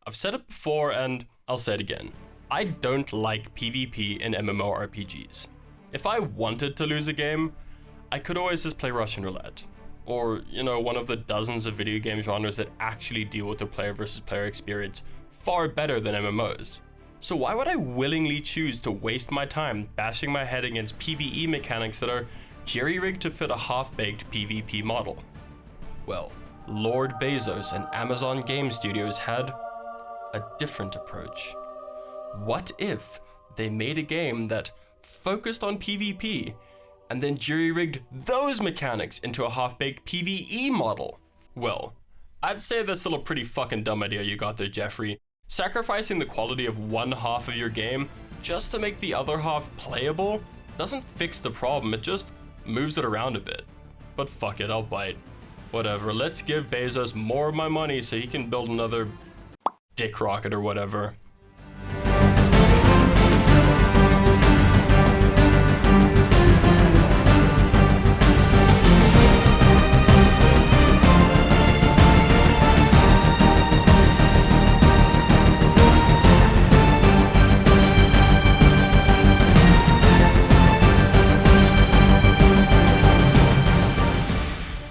I've said it before and I'll say it again. I don't like PvP in MMORPGs. If I wanted to lose a game, I could always just play Russian roulette. Or, one of the dozens of video game genres that actually deal with the player versus player experience far better than MMOs. So why would I willingly choose to waste my time bashing my head against PvE mechanics that are jerry-rigged to fit a half-baked PvP model? Well, Lord Bezos and Amazon Game Studios had a different approach. What if they made a game that focused on PvP and then jury-rigged those mechanics into a half-baked PvE model? Well, I'd say that's still a pretty fucking dumb idea you got there, Jeffrey. Sacrificing the quality of one half of your game just to make the other half playable doesn't fix the problem, it just moves it around a bit. But fuck it, I'll bite. Whatever, let's give Bezos more of my money so he can build another dick rocket or whatever.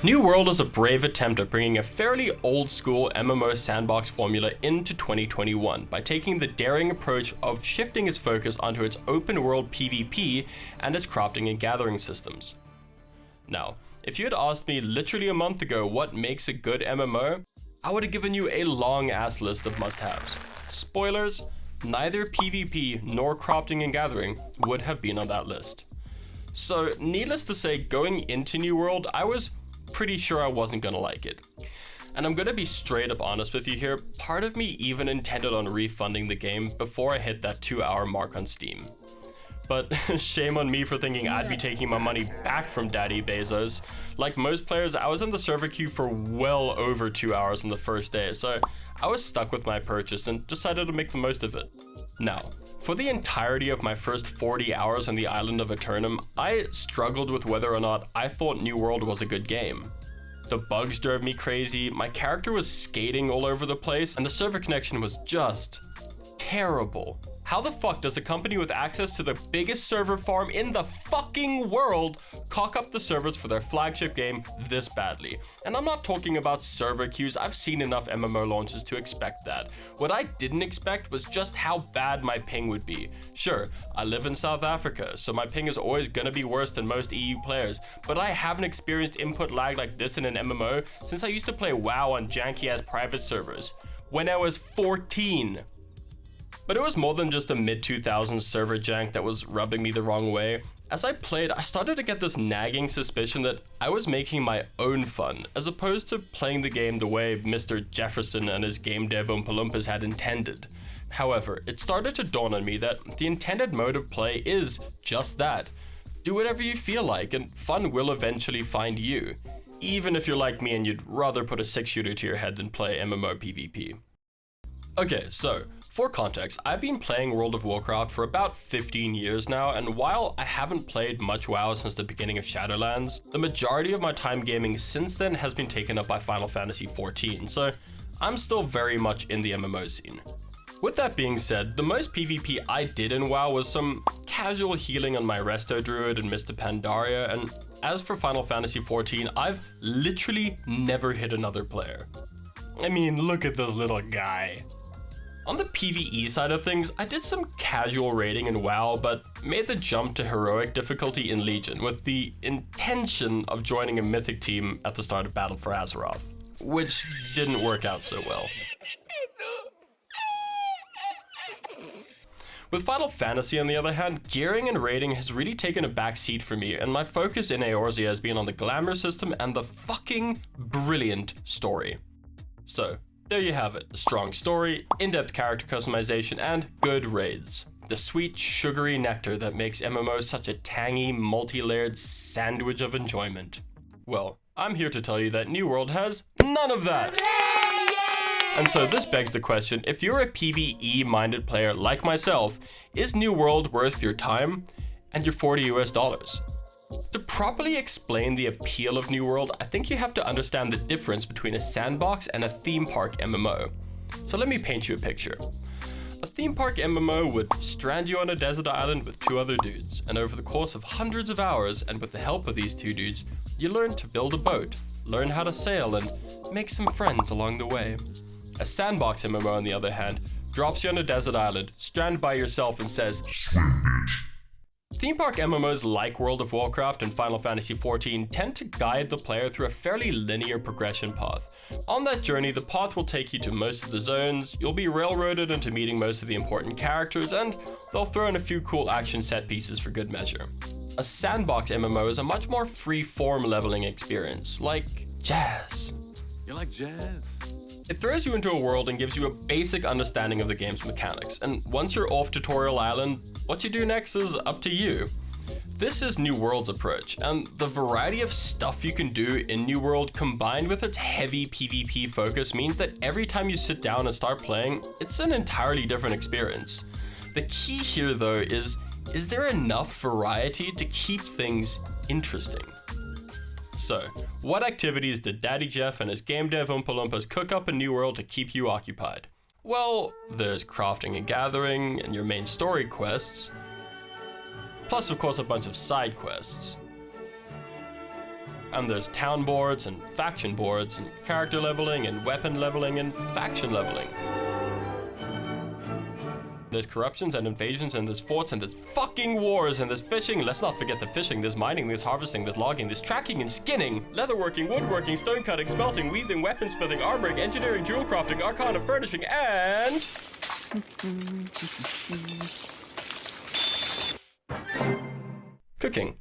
New World is a brave attempt at bringing a fairly old-school MMO sandbox formula into 2021 by taking the daring approach of shifting its focus onto its open-world PvP and its crafting and gathering systems. Now, if you had asked me literally a month ago what makes a good MMO, I would have given you a long-ass list of must-haves. Spoilers, neither PvP nor crafting and gathering would have been on that list. So, needless to say, going into New World, I was pretty sure I wasn't gonna like it. And I'm gonna be straight up honest with you here, part of me even intended on refunding the game before I hit that 2-hour mark on Steam. But shame on me for thinking I'd be taking my money back from Daddy Bezos. Like most players, I was in the server queue for well over 2 hours on the first day, so I was stuck with my purchase and decided to make the most of it. Now, for the entirety of my first 40 hours on the island of Eternum, I struggled with whether or not I thought New World was a good game. The bugs drove me crazy, my character was skating all over the place, and the server connection was just terrible. How the fuck does a company with access to the biggest server farm in the fucking world cock up the servers for their flagship game this badly? And I'm not talking about server queues, I've seen enough MMO launches to expect that. What I didn't expect was just how bad my ping would be. Sure, I live in South Africa, so my ping is always gonna be worse than most EU players, but I haven't experienced input lag like this in an MMO since I used to play WoW on janky ass private servers when I was 14. But it was more than just a mid-2000s server jank that was rubbing me the wrong way. As I played, I started to get this nagging suspicion that I was making my own fun, as opposed to playing the game the way Mr. Jefferson and his game dev Oompa Loompas had intended. However, it started to dawn on me that the intended mode of play is just that. Do whatever you feel like, and fun will eventually find you. Even if you're like me and you'd rather put a 6-shooter to your head than play MMO PvP. Okay, so, for context, I've been playing World of Warcraft for about 15 years now, and while I haven't played much WoW since the beginning of Shadowlands, the majority of my time gaming since then has been taken up by Final Fantasy XIV, so I'm still very much in the MMO scene. With that being said, the most PvP I did in WoW was some casual healing on my Resto Druid and Mr. Pandaria, and as for Final Fantasy XIV, I've literally never hit another player. I mean, look at this little guy. On the PvE side of things, I did some casual raiding in WoW, but made the jump to heroic difficulty in Legion with the intention of joining a mythic team at the start of Battle for Azeroth, which didn't work out so well. With Final Fantasy, on the other hand, gearing and raiding has really taken a back seat for me, and my focus in Eorzea has been on the glamour system and the fucking brilliant story. So, there you have it, a strong story, in-depth character customization, and good raids. The sweet, sugary nectar that makes MMOs such a tangy, multi-layered sandwich of enjoyment. Well, I'm here to tell you that New World has none of that! And so this begs the question, if you're a PvE-minded player like myself, is New World worth your time and your $40 US? To properly explain the appeal of New World, I think you have to understand the difference between a sandbox and a theme park MMO. So let me paint you a picture. A theme park MMO would strand you on a desert island with 2 other dudes, and over the course of hundreds of hours, and with the help of these 2 dudes, you learn to build a boat, learn how to sail, and make some friends along the way. A sandbox MMO, on the other hand, drops you on a desert island, stranded by yourself, and says, "Swim, bitch." Theme park MMOs like World of Warcraft and Final Fantasy XIV tend to guide the player through a fairly linear progression path. On that journey, the path will take you to most of the zones, you'll be railroaded into meeting most of the important characters, and they'll throw in a few cool action set pieces for good measure. A sandbox MMO is a much more free-form leveling experience, like jazz. You like jazz? It throws you into a world and gives you a basic understanding of the game's mechanics, and once you're off Tutorial Island, what you do next is up to you. This is New World's approach, and the variety of stuff you can do in New World combined with its heavy PvP focus means that every time you sit down and start playing, it's an entirely different experience. The key here though is there enough variety to keep things interesting? So, what activities did Daddy Jeff and his game dev Oompa Loompas cook up in New World to keep you occupied? Well, there's crafting and gathering, and your main story quests, plus of course a bunch of side quests. And there's town boards and faction boards, and character leveling and weapon leveling and faction leveling. There's corruptions and invasions, and there's forts, and there's fucking wars, and there's fishing. Let's not forget the fishing. There's mining, there's harvesting, there's logging, there's tracking and skinning, leatherworking, woodworking, stone cutting, smelting, weaving, weaponsmithing, armoring, engineering, jewel crafting, arcana, furnishing, and cooking.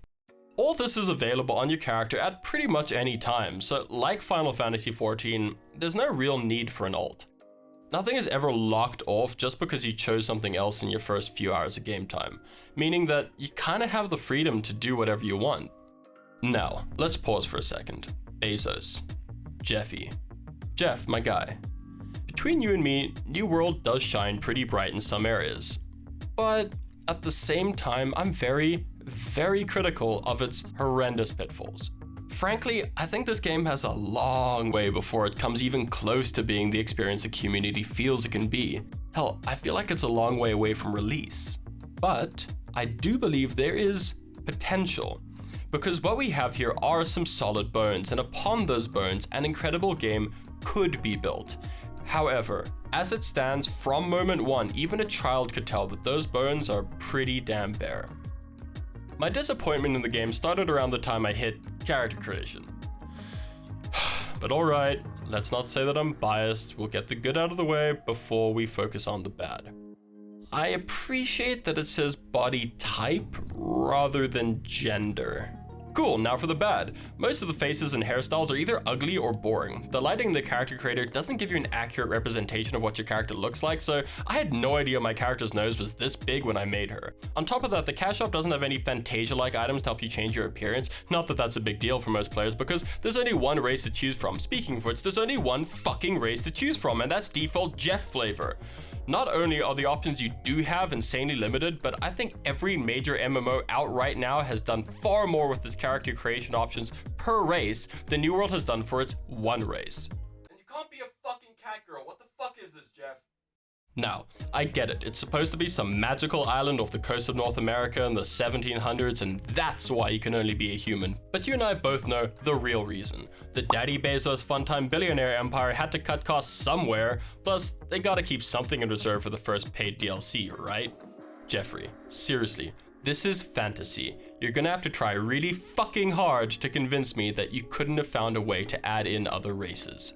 All this is available on your character at pretty much any time, so like Final Fantasy XIV, there's no real need for an alt. Nothing is ever locked off just because you chose something else in your first few hours of game time, meaning that you kind of have the freedom to do whatever you want. Now, let's pause for a second. Bezos. Jeffy. Jeff, my guy. Between you and me, New World does shine pretty bright in some areas. But at the same time, I'm very, very critical of its horrendous pitfalls. Frankly, I think this game has a long way before it comes even close to being the experience a community feels it can be. Hell, I feel like it's a long way away from release. But I do believe there is potential, because what we have here are some solid bones, and upon those bones, an incredible game could be built. However, as it stands, from moment one, even a child could tell that those bones are pretty damn bare. My disappointment in the game started around the time I hit character creation. But alright, let's not say that I'm biased. We'll get the good out of the way before we focus on the bad. I appreciate that it says body type rather than gender. Cool, now for the bad. Most of the faces and hairstyles are either ugly or boring. The lighting in the character creator doesn't give you an accurate representation of what your character looks like, so I had no idea my character's nose was this big when I made her. On top of that, the cash shop doesn't have any Fantasia-like items to help you change your appearance. Not that that's a big deal for most players, because there's only one race to choose from. Speaking of which, there's only one fucking race to choose from, and that's default Jeff flavor. Not only are the options you do have insanely limited, but I think every major MMO out right now has done far more with its character creation options per race than New World has done for its one race. And you can't be a fucking cat girl. What the fuck is this, Jeff? Now, I get it. It's supposed to be some magical island off the coast of North America in the 1700s, and that's why you can only be a human. But you and I both know the real reason. The Daddy Bezos Funtime billionaire empire had to cut costs somewhere, plus they gotta keep something in reserve for the first paid DLC, right? Jeffrey, seriously, this is fantasy. You're gonna have to try really fucking hard to convince me that you couldn't have found a way to add in other races.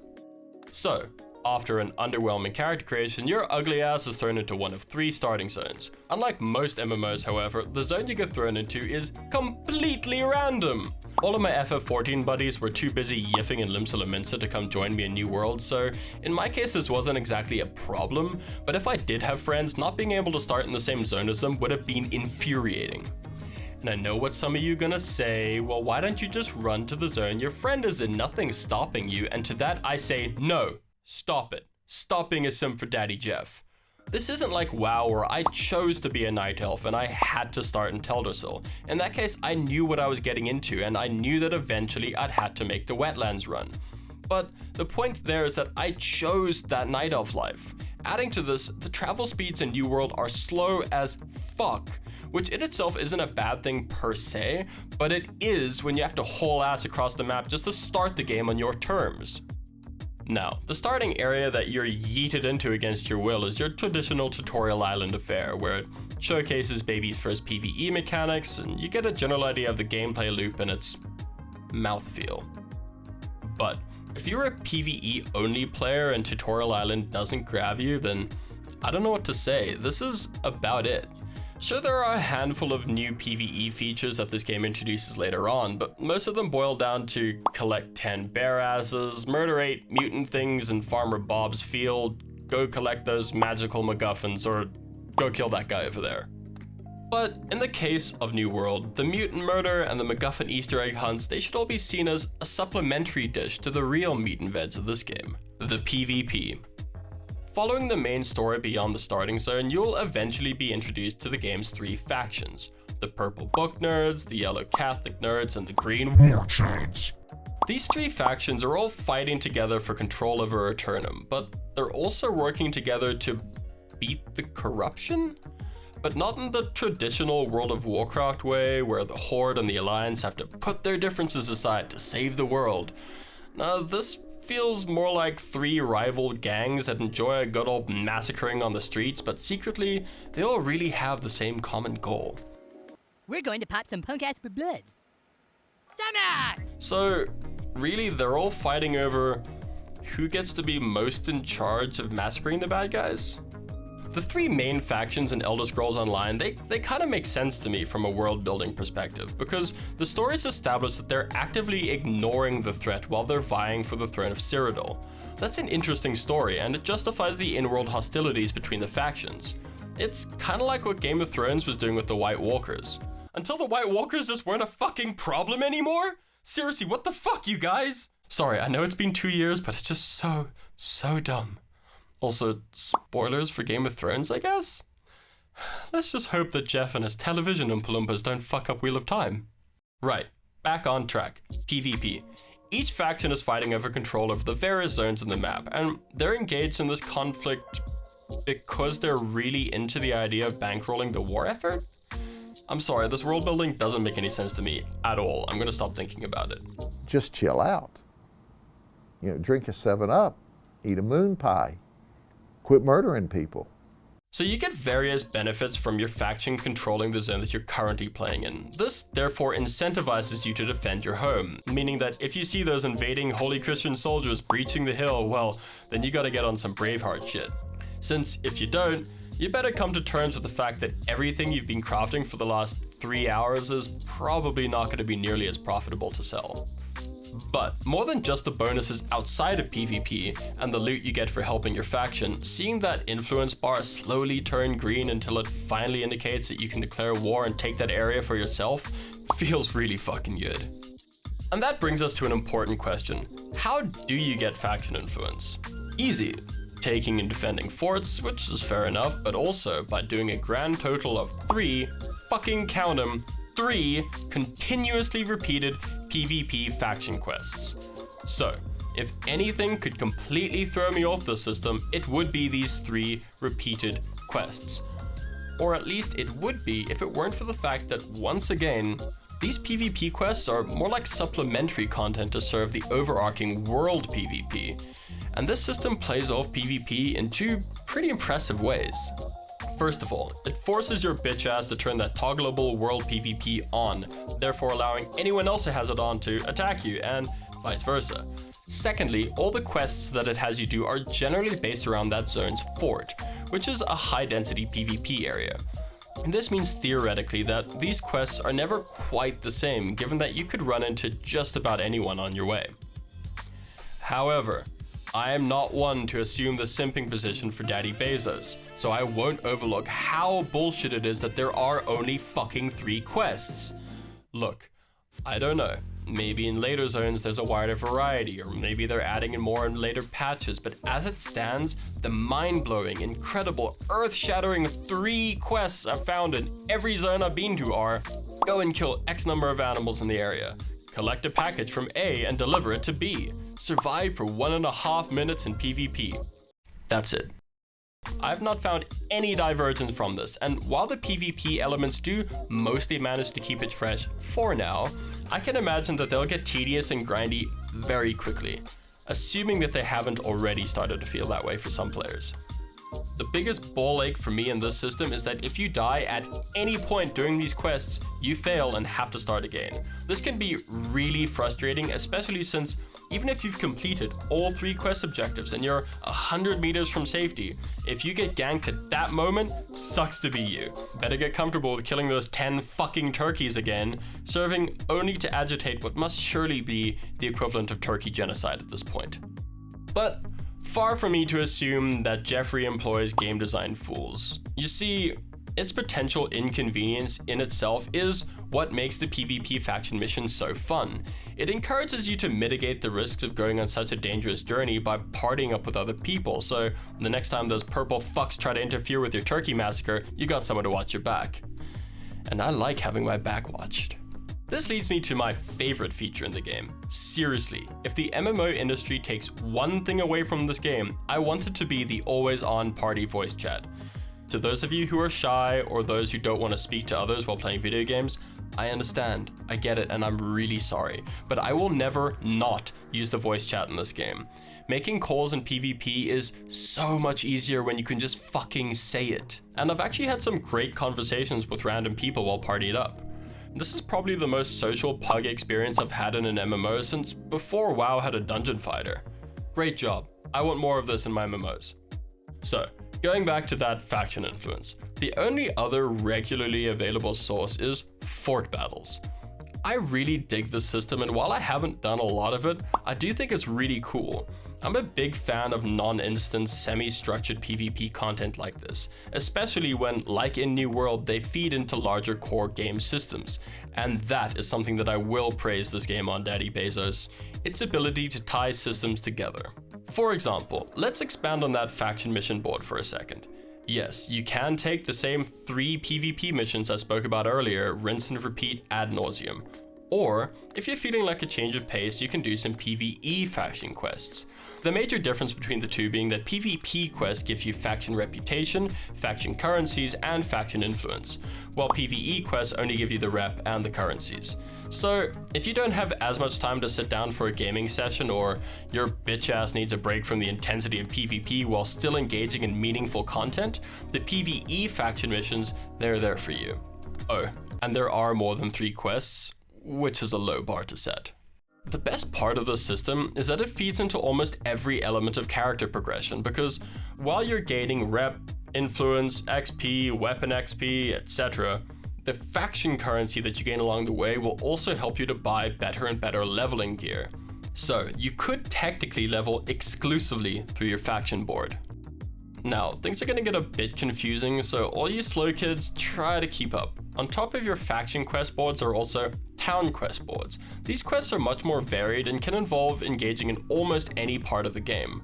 So, after an underwhelming character creation, your ugly ass is thrown into one of 3 starting zones. Unlike most MMOs, however, the zone you get thrown into is completely random. All of my FF14 buddies were too busy yiffing in Limsa Lominsa to come join me in New World, so in my case this wasn't exactly a problem, but if I did have friends, not being able to start in the same zone as them would have been infuriating. And I know what some of you gonna say, well, why don't you just run to the zone your friend is in, nothing's stopping you, and to that I say, no. Stop it. Stop being a sim for Daddy Jeff. This isn't like WoW where I chose to be a night elf and I had to start in Teldrassil. In that case, I knew what I was getting into and I knew that eventually I'd had to make the wetlands run. But the point there is that I chose that night elf life. Adding to this, the travel speeds in New World are slow as fuck, which in itself isn't a bad thing per se, but it is when you have to haul ass across the map just to start the game on your terms. Now, the starting area that you're yeeted into against your will is your traditional tutorial island affair, where it showcases baby's first PvE mechanics, and you get a general idea of the gameplay loop and its mouthfeel. But if you're a PvE only player and tutorial island doesn't grab you, then I don't know what to say. This is about it. Sure, there are a handful of new PvE features that this game introduces later on, but most of them boil down to collect 10 bear asses, murder 8 mutant things in Farmer Bob's field, go collect those magical MacGuffins, or go kill that guy over there. But in the case of New World, the mutant murder and the MacGuffin Easter egg hunts, they should all be seen as a supplementary dish to the real meat and veg of this game, the PvP. Following the main story beyond the starting zone, you'll eventually be introduced to the game's 3 factions: the purple book nerds, the yellow Catholic nerds, and the green war nerds. These 3 factions are all fighting together for control over Eternum, but they're also working together to beat the corruption? But not in the traditional World of Warcraft way, where the Horde and the Alliance have to put their differences aside to save the world. Now, this feels more like 3 rival gangs that enjoy a good old massacring on the streets, but secretly, they all really have the same common goal. We're going to pop some punk ass for blood. Dumbass! So, really, they're all fighting over who gets to be most in charge of massacring the bad guys? The 3 main factions in Elder Scrolls Online, they kind of make sense to me from a world building perspective, because the stories establish that they're actively ignoring the threat while they're vying for the throne of Cyrodiil. That's an interesting story, and it justifies the in-world hostilities between the factions. It's kind of like what Game of Thrones was doing with the White Walkers. Until the White Walkers just weren't a fucking problem anymore? Seriously, what the fuck, you guys? Sorry, I know it's been 2 years, but it's just so dumb. Also, spoilers for Game of Thrones, I guess? Let's just hope that Jeff and his television Oompa Loompas don't fuck up Wheel of Time. Right, back on track. PvP. Each faction is fighting over control of the various zones in the map, and they're engaged in this conflict because they're really into the idea of bankrolling the war effort? I'm sorry, this world building doesn't make any sense to me at all. I'm gonna stop thinking about it. Just chill out. You know, drink a 7-Up, eat a moon pie. Quit murdering people. So you get various benefits from your faction controlling the zone that you're currently playing in. This therefore incentivizes you to defend your home, meaning that if you see those invading holy Christian soldiers breaching the hill, well, then you gotta get on some Braveheart shit. Since if you don't, you better come to terms with the fact that everything you've been crafting for the last 3 hours is probably not gonna be nearly as profitable to sell. But more than just the bonuses outside of PvP and the loot you get for helping your faction, seeing that influence bar slowly turn green until it finally indicates that you can declare war and take that area for yourself feels really fucking good. And that brings us to an important question. How do you get faction influence? Easy. Taking and defending forts, which is fair enough, but also by doing a grand total of 3, fucking count 'em, 3 continuously repeated PvP faction quests. So, if anything could completely throw me off the system, it would be these 3 repeated quests. Or at least it would be if it weren't for the fact that, once again, these PvP quests are more like supplementary content to serve the overarching world PvP. And this system plays off PvP in 2 pretty impressive ways. First of all, it forces your bitch ass to turn that toggleable world PvP on, therefore allowing anyone else who has it on to attack you, and vice versa. Secondly, all the quests that it has you do are generally based around that zone's fort, which is a high-density PvP area. And this means theoretically that these quests are never quite the same, given that you could run into just about anyone on your way. However, I am not one to assume the simping position for Daddy Bezos, so I won't overlook how bullshit it is that there are only fucking 3 quests. Look, I don't know, maybe in later zones there's a wider variety, or maybe they're adding in more in later patches, but as it stands, the mind-blowing, incredible, earth-shattering 3 quests I've found in every zone I've been to are: go and kill X number of animals in the area, collect a package from A and deliver it to B, survive for 1.5 minutes in PvP. That's it. I've not found any divergence from this, and while the PvP elements do mostly manage to keep it fresh for now, I can imagine that they'll get tedious and grindy very quickly, assuming that they haven't already started to feel that way for some players. The biggest ball ache for me in this system is that if you die at any point during these quests, you fail and have to start again. This can be really frustrating, especially since even if you've completed all 3 quest objectives and you're 100 meters from safety, if you get ganked at that moment, sucks to be you. Better get comfortable with killing those 10 fucking turkeys again, serving only to agitate what must surely be the equivalent of turkey genocide at this point. But far from me to assume that Jeffrey employs game design fools. You see, its potential inconvenience in itself is what makes the PvP faction mission so fun. It encourages you to mitigate the risks of going on such a dangerous journey by partying up with other people, so the next time those purple fucks try to interfere with your turkey massacre, you got someone to watch your back. And I like having my back watched. This leads me to my favorite feature in the game. Seriously, if the MMO industry takes one thing away from this game, I want it to be the always-on party voice chat. To those of you who are shy or those who don't want to speak to others while playing video games, I understand, I get it, and I'm really sorry, but I will never not use the voice chat in this game. Making calls in PvP is so much easier when you can just fucking say it. And I've actually had some great conversations with random people while partied up. This is probably the most social pug experience I've had in an MMO since before WoW had a dungeon fighter. Great job. I want more of this in my MMOs. So, going back to that faction influence, the only other regularly available source is fort battles. I really dig this system, and while I haven't done a lot of it, I do think it's really cool. I'm a big fan of non-instance, semi-structured PvP content like this, especially when, like in New World, they feed into larger core game systems. And that is something that I will praise this game on, Daddy Bezos: its ability to tie systems together. For example, let's expand on that faction mission board for a second. Yes, you can take the same 3 PvP missions I spoke about earlier, rinse and repeat ad nauseum. Or, if you're feeling like a change of pace, you can do some PvE faction quests. The major difference between the two being that PvP quests give you faction reputation, faction currencies, and faction influence, while PvE quests only give you the rep and the currencies. So, if you don't have as much time to sit down for a gaming session, or your bitch ass needs a break from the intensity of PvP while still engaging in meaningful content, the PvE faction missions, they're there for you. Oh, and there are more than 3 quests, which is a low bar to set. The best part of this system is that it feeds into almost every element of character progression, because while you're gaining rep, influence, XP, weapon XP, etc., the faction currency that you gain along the way will also help you to buy better and better leveling gear. So you could technically level exclusively through your faction board. Now, things are going to get a bit confusing, so all you slow kids, try to keep up. On top of your faction quest boards are also town quest boards. These quests are much more varied and can involve engaging in almost any part of the game.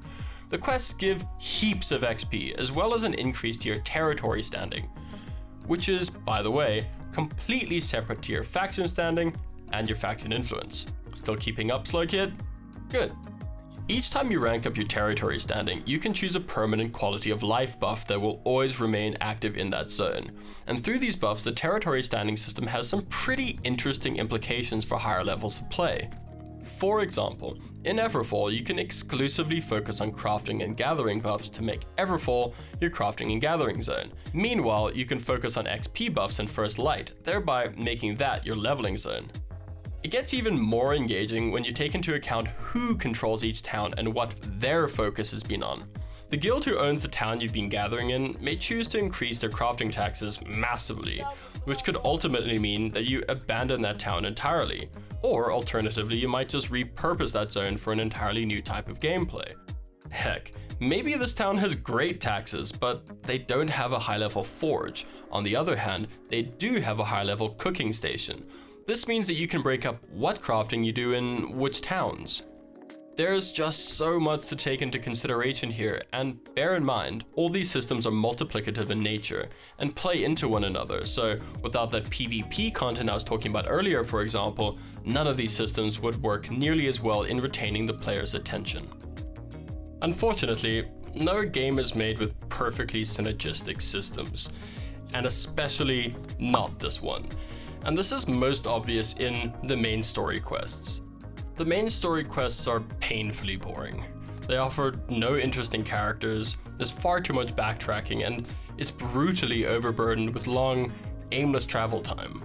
The quests give heaps of XP, as well as an increase to your territory standing, which is, by the way, completely separate to your faction standing and your faction influence. Still keeping up, slow kid? Good. Each time you rank up your territory standing, you can choose a permanent quality of life buff that will always remain active in that zone. And through these buffs, the territory standing system has some pretty interesting implications for higher levels of play. For example, in Everfall, you can exclusively focus on crafting and gathering buffs to make Everfall your crafting and gathering zone. Meanwhile, you can focus on XP buffs in First Light, thereby making that your leveling zone. It gets even more engaging when you take into account who controls each town and what their focus has been on. The guild who owns the town you've been gathering in may choose to increase their crafting taxes massively, which could ultimately mean that you abandon that town entirely. Or alternatively, you might just repurpose that zone for an entirely new type of gameplay. Heck, maybe this town has great taxes, but they don't have a high-level forge. On the other hand, they do have a high-level cooking station. This means that you can break up what crafting you do in which towns. There's just so much to take into consideration here, and bear in mind, all these systems are multiplicative in nature and play into one another, so without that PvP content I was talking about earlier, for example, none of these systems would work nearly as well in retaining the player's attention. Unfortunately, no game is made with perfectly synergistic systems, and especially not this one. And this is most obvious in the main story quests. The main story quests are painfully boring. They offer no interesting characters, there's far too much backtracking, and it's brutally overburdened with long, aimless travel time.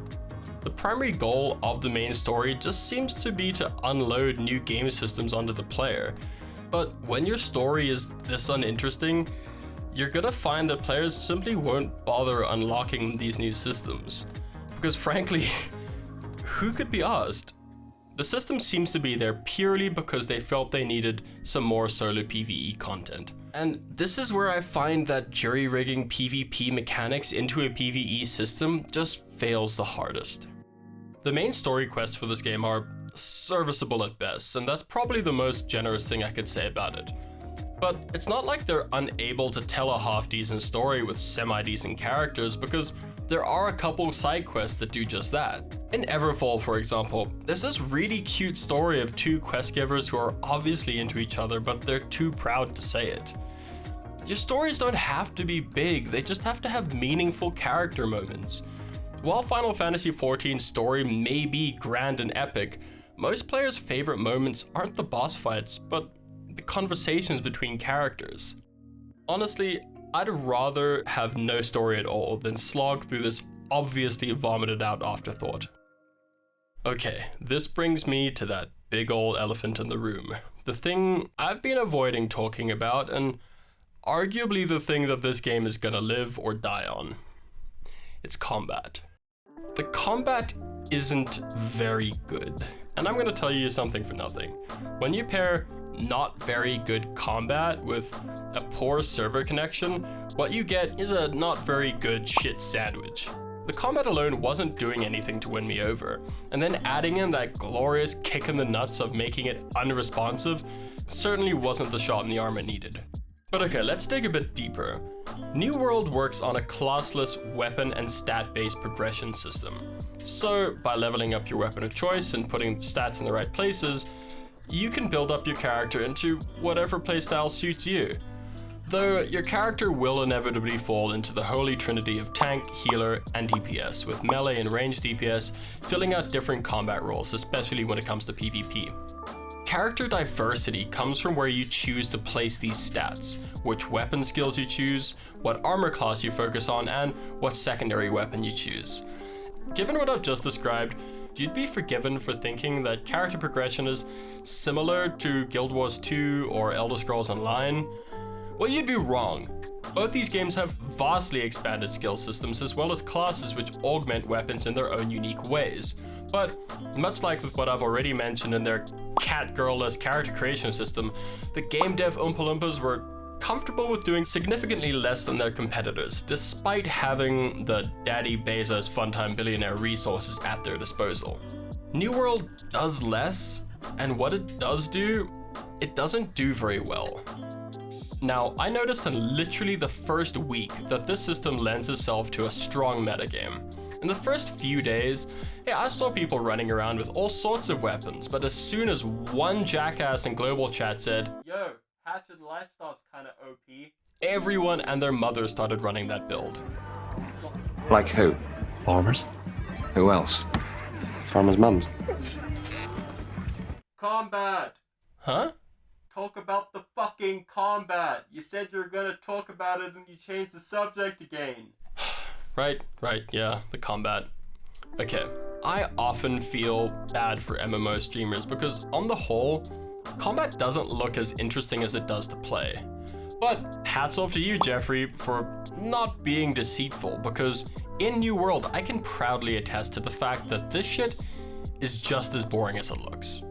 The primary goal of the main story just seems to be to unload new game systems onto the player. But when your story is this uninteresting, you're gonna find that players simply won't bother unlocking these new systems. Because frankly, who could be asked? The system seems to be there purely because they felt they needed some more solo PvE content. And this is where I find that jury-rigging PvP mechanics into a PvE system just fails the hardest. The main story quests for this game are serviceable at best, and that's probably the most generous thing I could say about it. But it's not like they're unable to tell a half-decent story with semi-decent characters, because there are a couple side quests that do just that. In Everfall, for example, there's this really cute story of two quest givers who are obviously into each other, but they're too proud to say it. Your stories don't have to be big, they just have to have meaningful character moments. While Final Fantasy XIV's story may be grand and epic, most players' favorite moments aren't the boss fights, but the conversations between characters. Honestly, I'd rather have no story at all than slog through this obviously vomited out afterthought. Okay, this brings me to that big old elephant in the room. The thing I've been avoiding talking about, and arguably the thing that this game is gonna live or die on. It's combat. The combat isn't very good, and I'm gonna tell you something for nothing. When you pair not very good combat with a poor server connection, what you get is a not very good shit sandwich. The combat alone wasn't doing anything to win me over, and then adding in that glorious kick in the nuts of making it unresponsive certainly wasn't the shot in the arm it needed. But okay, let's dig a bit deeper. New World works on a classless weapon and stat-based progression system. So, by leveling up your weapon of choice and putting stats in the right places, you can build up your character into whatever playstyle suits you. Though your character will inevitably fall into the holy trinity of tank, healer, and DPS, with melee and ranged DPS filling out different combat roles, especially when it comes to PvP. Character diversity comes from where you choose to place these stats, which weapon skills you choose, what armor class you focus on, and what secondary weapon you choose. Given what I've just described, you'd be forgiven for thinking that character progression is similar to Guild Wars 2 or Elder Scrolls Online. Well, you'd be wrong. Both these games have vastly expanded skill systems as well as classes which augment weapons in their own unique ways. But much like with what I've already mentioned in their cat-girl-less character creation system, the game dev Oompa Loompas were comfortable with doing significantly less than their competitors, despite having the Daddy Bezos funtime billionaire resources at their disposal. New World does less, and what it does do, it doesn't do very well. Now, I noticed in literally the first week that this system lends itself to a strong metagame. In the first few days, I saw people running around with all sorts of weapons, but as soon as one jackass in global chat said, "Yo, Hatchet Lifestyle's kinda OP," everyone and their mother started running that build. Like who? Farmers? Who else? Farmers' mums. Combat! Huh? Talk about the fucking combat! You said you were gonna talk about it and you changed the subject again. Right, yeah, the combat. Okay, I often feel bad for MMO streamers because on the whole, combat doesn't look as interesting as it does to play. But hats off to you, Jeffrey, for not being deceitful, because in New World, I can proudly attest to the fact that this shit is just as boring as it looks.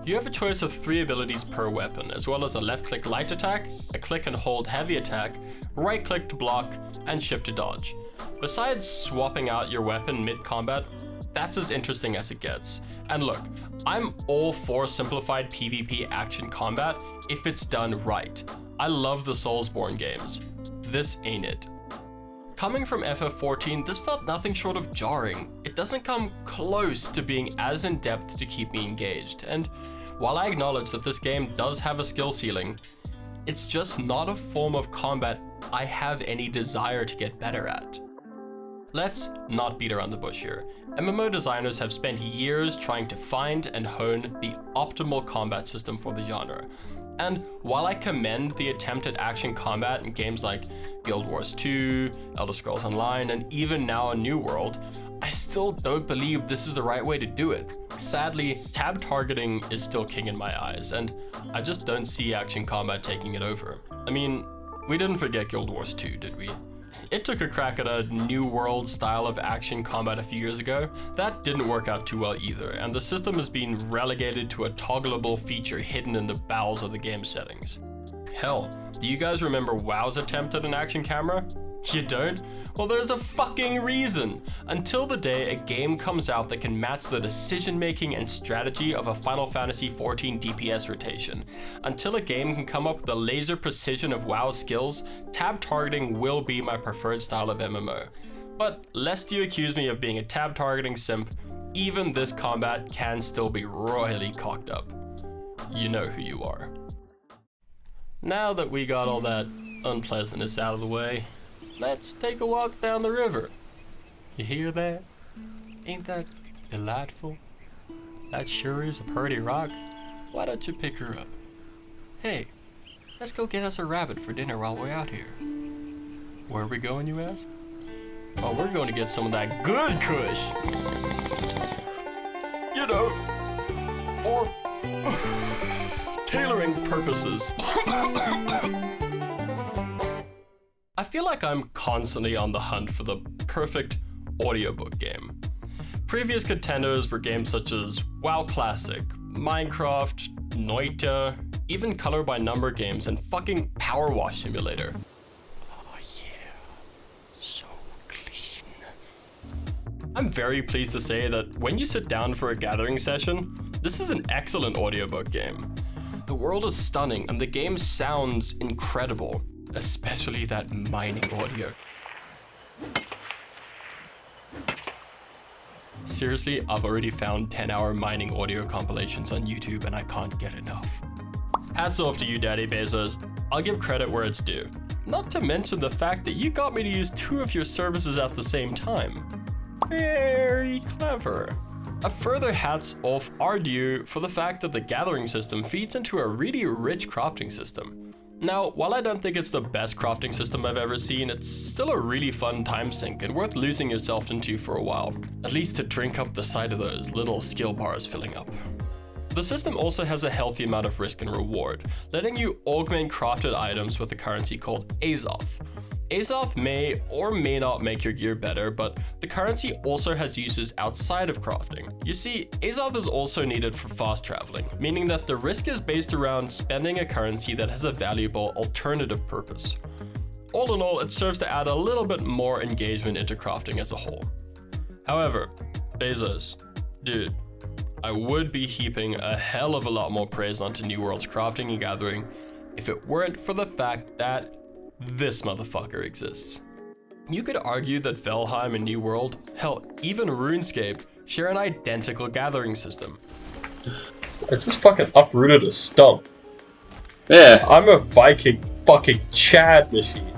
You have a choice of 3 abilities per weapon, as well as a left-click light attack, a click and hold heavy attack, right-click to block, and shift to dodge. Besides swapping out your weapon mid-combat, that's as interesting as it gets. And look, I'm all for simplified PvP action combat if it's done right. I love the Soulsborne games. This ain't it. Coming from FF14, this felt nothing short of jarring. It doesn't come close to being as in-depth to keep me engaged, and while I acknowledge that this game does have a skill ceiling, it's just not a form of combat I have any desire to get better at. Let's not beat around the bush here. MMO designers have spent years trying to find and hone the optimal combat system for the genre. And while I commend the attempt at action combat in games like Guild Wars 2, Elder Scrolls Online, and even now a New World, I still don't believe this is the right way to do it. Sadly, tab targeting is still king in my eyes, and I just don't see action combat taking it over. I mean, we didn't forget Guild Wars 2, did we? It took a crack at a New World style of action combat a few years ago. That didn't work out too well either, and the system has been relegated to a toggleable feature hidden in the bowels of the game settings. Hell, do you guys remember WoW's attempt at an action camera? You don't? Well, there's a fucking reason. Until the day a game comes out that can match the decision making and strategy of a Final Fantasy XIV DPS rotation. Until a game can come up with the laser precision of WoW's skills, tab targeting will be my preferred style of MMO. But lest you accuse me of being a tab targeting simp, even this combat can still be royally cocked up. You know who you are. Now that we got all that unpleasantness out of the way, let's take a walk down the river. You hear that? Ain't that delightful? That sure is a pretty rock. Why don't you pick her up? Hey, let's go get us a rabbit for dinner while we're out here. Where are we going, you ask? Oh, we're going to get some of that good kush. You know, for tailoring purposes. I feel like I'm constantly on the hunt for the perfect audiobook game. Previous contenders were games such as WoW Classic, Minecraft, Noita, even color by number games, and fucking Power Wash Simulator. Oh yeah, so clean. I'm very pleased to say that when you sit down for a gathering session, this is an excellent audiobook game. The world is stunning and the game sounds incredible. Especially that mining audio. Seriously, I've already found 10-hour mining audio compilations on YouTube and I can't get enough. Hats off to you, Daddy Bezos. I'll give credit where it's due. Not to mention the fact that you got me to use 2 of your services at the same time. Very clever. A further hats off are due for the fact that the gathering system feeds into a really rich crafting system. Now, while I don't think it's the best crafting system I've ever seen, it's still a really fun time sink and worth losing yourself into for a while, at least to drink up the sight of those little skill bars filling up. The system also has a healthy amount of risk and reward, letting you augment crafted items with a currency called Azoth. Azoth may or may not make your gear better, but the currency also has uses outside of crafting. You see, Azoth is also needed for fast traveling, meaning that the risk is based around spending a currency that has a valuable alternative purpose. All in all, it serves to add a little bit more engagement into crafting as a whole. However, Bezos, dude, I would be heaping a hell of a lot more praise onto New World's crafting and gathering if it weren't for the fact that this motherfucker exists. You could argue that Valheim and New World, hell, even RuneScape, share an identical gathering system. I just fucking uprooted a stump. Yeah. I'm a Viking fucking Chad machine.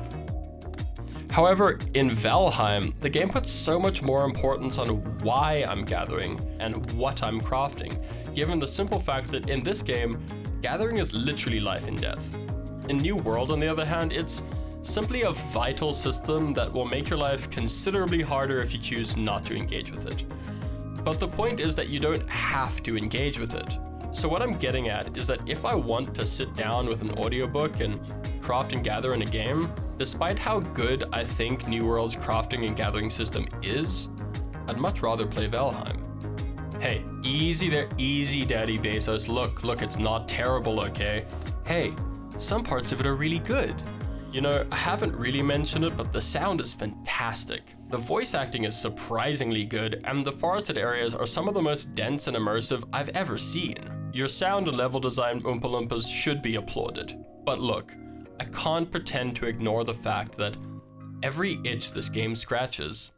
However, in Valheim, the game puts so much more importance on why I'm gathering and what I'm crafting, given the simple fact that in this game, gathering is literally life and death. In New World, on the other hand, it's simply a vital system that will make your life considerably harder if you choose not to engage with it. But the point is that you don't have to engage with it. So what I'm getting at is that if I want to sit down with an audiobook and craft and gather in a game, despite how good I think New World's crafting and gathering system is, I'd much rather play Valheim. Hey, easy there, easy Daddy Bezos. Look, it's not terrible, okay? Hey, some parts of it are really good. You know, I haven't really mentioned it, but the sound is fantastic. The voice acting is surprisingly good, and the forested areas are some of the most dense and immersive I've ever seen. Your sound and level design Oompa Loompas should be applauded. But look, I can't pretend to ignore the fact that every itch this game scratches,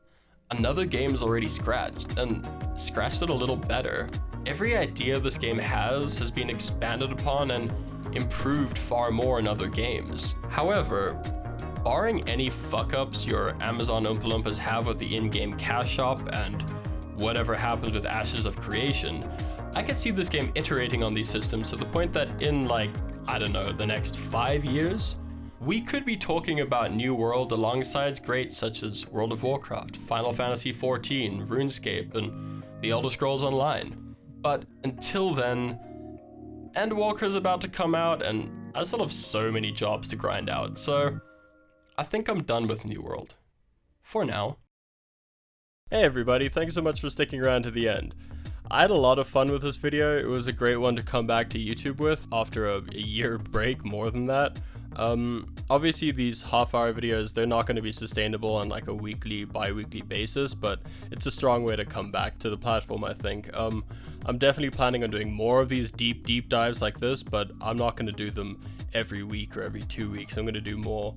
another game is already scratched, and scratched it a little better. Every idea this game has been expanded upon and improved far more in other games. However, barring any fuck-ups your Amazon Oompa Loompas have with the in-game cash shop and whatever happens with Ashes of Creation, I could see this game iterating on these systems to the point that in, like, I don't know, the next 5 years, we could be talking about New World alongside greats such as World of Warcraft, Final Fantasy XIV, RuneScape, and The Elder Scrolls Online. But until then, Endwalker's about to come out, and I still have so many jobs to grind out, so I think I'm done with New World. For now. Hey everybody, thanks so much for sticking around to the end. I had a lot of fun with this video. It was a great one to come back to YouTube with after a year break, more than that. Obviously these half-hour videos, they're not going to be sustainable on like a weekly, bi-weekly basis, but it's a strong way to come back to the platform, I think. I'm definitely planning on doing more of these deep dives like this, but I'm not going to do them every week or every 2 weeks. I'm going to do more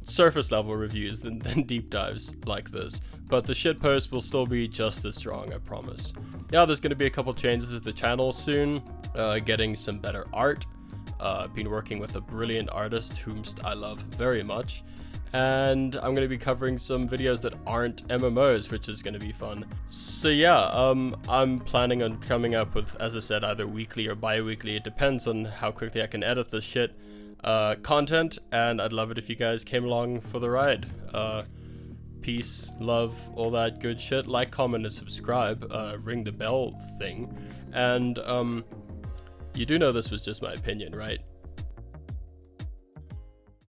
surface level reviews than deep dives like this. But the shitpost will still be just as strong, I promise. Yeah, there's going to be a couple changes to the channel soon, getting some better art. I've been working with a brilliant artist whom I love very much, and I'm going to be covering some videos that aren't MMOs, which is going to be fun. So yeah, I'm planning on coming up with, as I said, either weekly or bi-weekly. It depends on how quickly I can edit this shit, content, and I'd love it if you guys came along for the ride. Peace, love, all that good shit. Like, comment, and subscribe. Ring the bell thing. And, you do know this was just my opinion, right?